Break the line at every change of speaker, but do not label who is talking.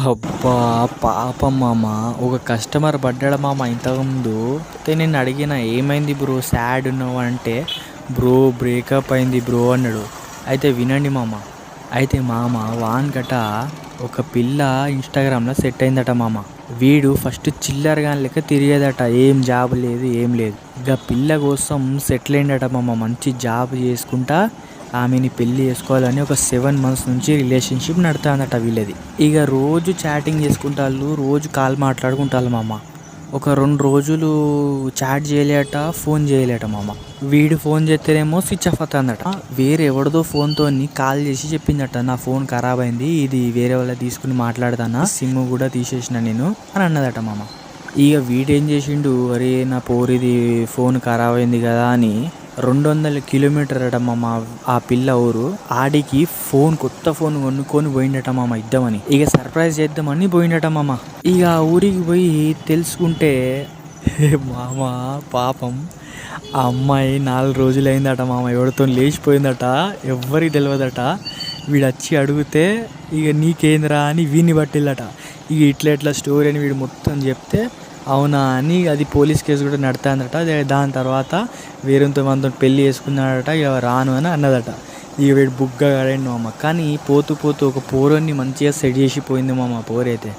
అబ్బా! పాపం మామ. ఒక కస్టమర్ పడ్డాడు మామ ఇంతకుముందు. అయితే నేను అడిగిన ఏమైంది బ్రో సాడ్ ఉన్నావు అంటే, బ్రో బ్రేకప్ అయింది బ్రో అన్నాడు. అయితే వినండి మామ. అయితే మామ వానికట ఒక పిల్ల ఇన్‌స్టాగ్రామ్‌లో సెట్ అయిందట మామ. వీడు ఫస్ట్ చిల్లర గాని లెక్క తిరిగేదట. ఏం జాబ్ లేదు, ఏం లేదు. ఇక పిల్ల కోసం సెటిల్ అయిండట మామ. మంచి జాబ్ చేసుకుంటా ఆమెని పెళ్లి చేసుకోవాలని ఒక 7 మంత్స్ నుంచి రిలేషన్‌షిప్ నడుతాందట వీళ్ళది. ఇక రోజు చాటింగ్ చేసుకుంటాళ్ళు, రోజు కాల్ మాట్లాడుకుంటాళ్ళు మామ. ఒక 2 రోజులు చాట్ చేయలేట, ఫోన్ చేయలేట మామ. వీడు ఫోన్ చేస్తేనేమో స్విచ్ ఆఫ్ అవుతుందట. వేరే ఎవరిదో ఫోన్‌తోని కాల్ చేసి చెప్పిందట, నా ఫోన్ ఖరాబ్ అయింది, ఇది వేరే వాళ్ళది తీసుకుని మాట్లాడతానా, సిమ్ కూడా తీసేసిన నేను అని అన్నదట మామ. ఇక వీడేం చేసిండు, అరే నా పోరిది ఫోన్ ఖరాబ్ అయింది కదా అని 200 కిలోమీటర్ అట మామ ఆ పిల్ల ఊరు. ఆడికి కొత్త ఫోన్ కొనుక్కొని పోయిండట మామ ఇద్దామని. ఇక సర్ప్రైజ్ చేద్దామని పోయిండట మామ. ఇక ఆ ఊరికి పోయి తెలుసుకుంటే మామ పాపం ఆ అమ్మాయి 4 రోజులైందట మామ. ఎవరితో లేచిపోయిందట, ఎవ్వరికి తెలియదట. వీడు వచ్చి అడిగితే ఇక నీకేంద్రా అని వీడిని పట్టిల్లట. ఇక ఇట్లా స్టోరీ అని వీడు మొత్తం చెప్తే అవునా అని అది పోలీస్ కేసు కూడా నడుతుందట. దాని తర్వాత వేరేతో మనతో పెళ్ళి చేసుకున్నాడట. ఇక రాను అని అన్నదట. ఇక వీడు బుగ్గ కడండి మామ. కానీ పోతూ పోతూ ఒక పోరుని మంచిగా సెట్ చేసిపోయింది మామ పోరైతే.